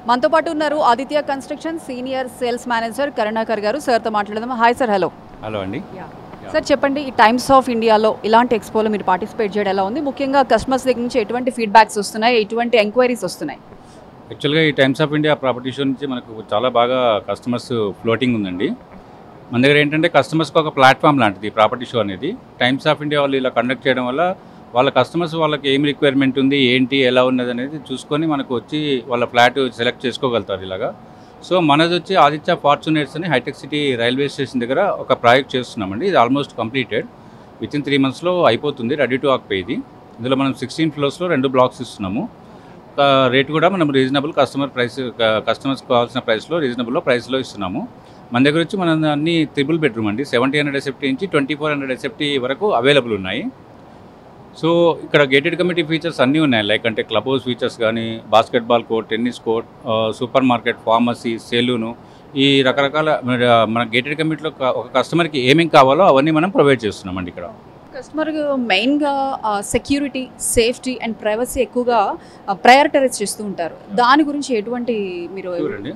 మనతో పాటు ఉన్నారు Aditya construction senior sales manager Karunakar గారు. సార్తో మాట్లాడదాం. Hi sir. హలో. హలో అండి. సార్ చెప్పండి, ఈ టైమ్స్ ఆఫ్ ఇండియాలో ఇలాంటి ఎక్స్పోలో మీరు పార్టిసిపేట్ చేయడం ఎలా ఉంది? ముఖ్యంగా కస్టమర్స్ దగ్గర నుంచి ఎటువంటి ఫీడ్బ్యాక్స్ వస్తున్నాయి, ఎటువంటి ఎంక్వైరీస్ వస్తున్నాయి? యాక్చువల్గా ఈ times of India property show నుంచి మనకు చాలా బాగా కస్టమర్స్ ఫ్లోటింగ్ ఉందండి. మన దగ్గర ఏంటంటే కస్టమర్స్కి ఒక ప్లాట్ఫామ్ లాంటిది ప్రాపర్టీ షో అనేది. టైమ్స్ ఆఫ్ ఇండియా వాళ్ళు ఇలా కండక్ట్ చేయడం వల్ల వాళ్ళ కస్టమర్స్ వాళ్ళకి ఏం రిక్వైర్మెంట్ ఉంది, ఏంటి, ఎలా ఉన్నది అనేది చూసుకొని మనకు వచ్చి వాళ్ళ ఫ్లాట్ సెలెక్ట్ చేసుకోగలుగుతారు ఇలాగా. సో మనది వచ్చి ఆదిత్య ఫార్చునేట్స్ అని హైటెక్ సిటీ రైల్వే స్టేషన్ దగ్గర ఒక ప్రాజెక్ట్ చేస్తున్నామండి. ఇది ఆల్మోస్ట్ కంప్లీటెడ్. వితిన్ 3 monthsలో అయిపోతుంది. రెడీ టు ఆక్యుపై ఇది. ఇందులో మనం 16 floors 2 blocks ఇస్తున్నాము. రేట్ కూడా మనం రీజనబుల్ కస్టమర్స్కి కావాల్సిన ప్రైస్లో రీజనబుల్లో ప్రైస్లో ఇస్తున్నాము. మన దగ్గర వచ్చి మన అన్ని ట్రిపుల్ బెడ్రూమ్ అండి. 1700 SFT నుంచి 2400 SFT వరకు అవైలబుల్ ఉన్నాయి. సో ఇక్కడ గేటెడ్ కమ్యూనిటీ ఫీచర్స్ అన్నీ ఉన్నాయి. లైక్ అంటే క్లబ్ హౌస్ ఫీచర్స్ కానీ, basketball court, tennis court, super market, pharmacy, salon, ఈ రకరకాల మన గేటెడ్ కమ్యూనిటీలో ఒక కస్టమర్కి ఏమేమి కావాలో అవన్నీ మనం ప్రొవైడ్ చేస్తున్నామండి ఇక్కడ. కస్టమర్ మెయిన్గా సెక్యూరిటీ, సేఫ్టీ అండ్ ప్రైవసీ ఎక్కువగా ప్రయారిటైజ్ చేస్తూ ఉంటారు. దాని గురించి ఎటువంటి మీరు? చూడండి,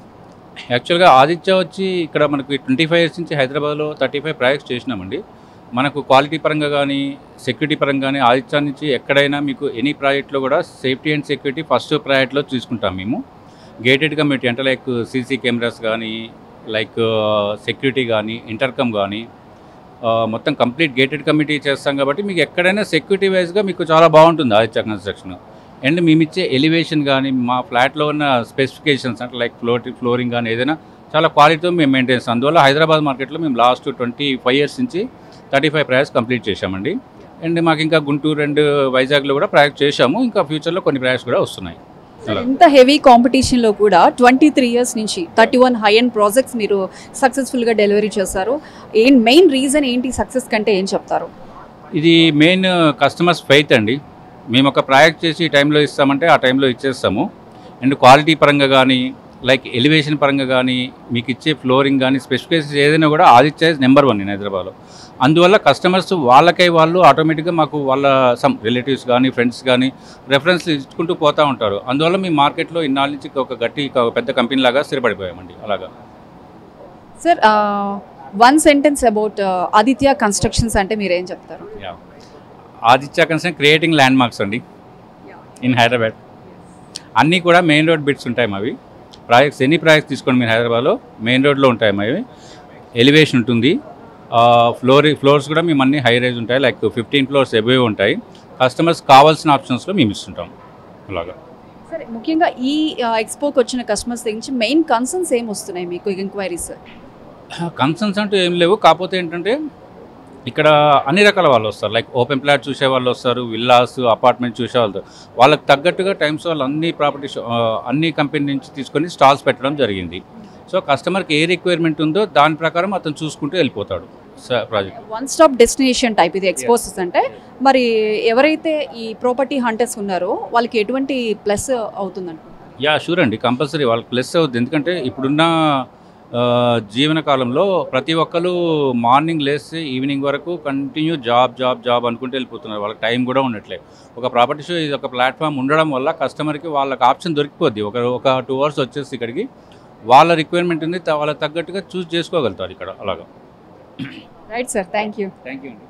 యాక్చువల్గా ఆదిత్య వచ్చి ఇక్కడ మనకి 25 years నుంచి హైదరాబాద్లో 35 ప్రాజెక్ట్స్ చేసినామండి. మనకు క్వాలిటీ పరంగా కానీ, సెక్యూరిటీ పరంగా కానీ ఆదిత్య నుంచి ఎక్కడైనా మీకు ఎనీ ప్రాజెక్ట్లో కూడా సేఫ్టీ అండ్ సెక్యూరిటీ ఫస్ట్ ప్రయారిటీలో చూసుకుంటాం మేము. గేటెడ్ కమ్యూనిటీ అంటే లైక్ సీసీ కెమెరాస్ కానీ, లైక్ సెక్యూరిటీ కానీ, ఇంటర్కమ్ కానీ, మొత్తం కంప్లీట్ గేటెడ్ కమ్యూనిటీ చేస్తాం కాబట్టి మీకు ఎక్కడైనా సెక్యూరిటీ వైజ్గా మీకు చాలా బాగుంటుంది ఆదిత్య కన్స్ట్రక్షన్. అండ్ మేము ఇచ్చే ఎలివేషన్ కానీ, మా ఫ్లాట్లో ఉన్న స్పెసిఫికేషన్స్ అంటే లైక్ ఫ్లోరింగ్ కానీ ఏదైనా చాలా క్వాలిటీతో మేము మెయింటైన్ చేస్తాం. అందువల్ల హైదరాబాద్ మార్కెట్లో మేము లాస్ట్ 25 years నుంచి 35 ప్రాజెక్ట్స్ కంప్లీట్ చేశామండి. అండ్ మాకు ఇంకా గుంటూరు అండ్ వైజాగ్లో కూడా ప్రాజెక్ట్ చేశాము. ఇంకా ఫ్యూచర్లో కొన్ని ప్రాజెక్ట్స్ కూడా వస్తున్నాయి. ఇంత హెవీ కాంపిటీషన్లో కూడా 23 years నుంచి 31 హై అండ్ ప్రాజెక్ట్స్ మీరు సక్సెస్ఫుల్గా డెలివరీ చేశారు. మెయిన్ రీజన్ ఏంటి సక్సెస్ కంటే ఏం చెప్తారు? ఇది మెయిన్ కస్టమర్స్ ఫెయిత్ అండి. మేము ఒక ప్రాజెక్ట్ చేసి ఈ టైంలో ఇస్తామంటే ఆ టైంలో ఇచ్చేస్తాము. అండ్ క్వాలిటీ పరంగా కానీ, లైక్ ఎలివేషన్ పరంగా కానీ, మీకు ఇచ్చే ఫ్లోరింగ్ కానీ, స్పెసిఫికేషన్స్ ఏదైనా కూడా ఆదిత్య నెంబర్ 1 హైదరాబాద్లో. అందువల్ల కస్టమర్స్ వాళ్ళు ఆటోమేటిక్గా మాకు వాళ్ళ సమ్ రిలేటివ్స్ కానీ, ఫ్రెండ్స్ కానీ రెఫరెన్స్లు ఇచ్చుకుంటూ పోతూ ఉంటారు. అందువల్ల మీ మార్కెట్లో ఇన్నాళ్ళ నుంచి ఒక పెద్ద కంపెనీ లాగా స్థిరపడిపోయామండి. అలాగా sir, 1 sentence about Aditya constructions అంటే మీరు ఏం చెప్తారు? Aditya construction creating land marks అండి ఇన్ హైదరాబాద్. అన్నీ కూడా మెయిన్ రోడ్ బిట్స్ ఉంటాయి మావి. ప్రాజెక్ట్స్ ఎన్ని ప్రాజెక్ట్స్ తీసుకోండి మీరు హైదరాబాద్లో మెయిన్ రోడ్లో ఉంటాయి మావి. ఎలివేషన్ ఉంటుంది. ఫ్లోర్స్ కూడా మేము అన్ని హై రైజ్ ఉంటాయి. లైక్ 15 floors అబోవ్ ఉంటాయి. కస్టమర్స్ కావాల్సిన ఆప్షన్స్లో మేము ఇస్తుంటాం. అలాగా సరే, ముఖ్యంగా ఈ ఎక్స్పోకి వచ్చిన కస్టమర్స్ నుంచి మెయిన్ కన్సర్న్స్ ఏం వస్తున్నాయి మీకు ఎంక్వైరీస్? కన్సర్న్స్ అంటూ ఏం లేవు. కాకపోతే ఏంటంటే ఇక్కడ అన్ని రకాల వాళ్ళు వస్తారు. లైక్ ఓపెన్ ప్లాట్ చూసే వాళ్ళు వస్తారు, విల్లాస్, అపార్ట్మెంట్ చూసే వాళ్ళు. వాళ్ళకి తగ్గట్టుగా టైమ్స్ వాళ్ళు అన్ని ప్రాపర్టీస్ అన్ని కంపెనీ నుంచి తీసుకొని స్టాల్స్ పెట్టడం జరిగింది. సో కస్టమర్కి ఏ రిక్వైర్మెంట్ ఉందో దాని ప్రకారం అతను చూసుకుంటూ వెళ్ళిపోతాడు project. One stop destination type ఇది ఎక్స్పోసెస్ అంటే. మరి ఎవరైతే ఈ ప్రాపర్టీ హంటర్స్ ఉన్నారో వాళ్ళకి ఎటువంటి ప్లస్ అవుతుందంట? షూర్ అండి, కంపల్సరీ వాళ్ళకి ప్లస్ అవుతుంది. ఎందుకంటే ఇప్పుడున్న జీవన కాలంలో ప్రతి ఒక్కరు మార్నింగ్ లేస్తే ఈవినింగ్ వరకు కంటిన్యూ జాబ్ అనుకుంటూ వెళ్ళిపోతున్నారు. వాళ్ళకి టైం కూడా ఉండట్లేదు. ఒక ప్రాపర్టీ షో ఇది ఒక ప్లాట్ఫామ్ ఉండడం వల్ల కస్టమర్కి వాళ్ళకి ఆప్షన్ దొరికిపోద్ది. ఒక 2 hours వచ్చేసి ఇక్కడికి వాళ్ళ రిక్వైర్మెంట్ ఉంది, వాళ్ళకి తగ్గట్టుగా చూస్ చేసుకోగలుగుతారు ఇక్కడ. అలాగా. రైట్ సార్, థ్యాంక్ యూ అండి.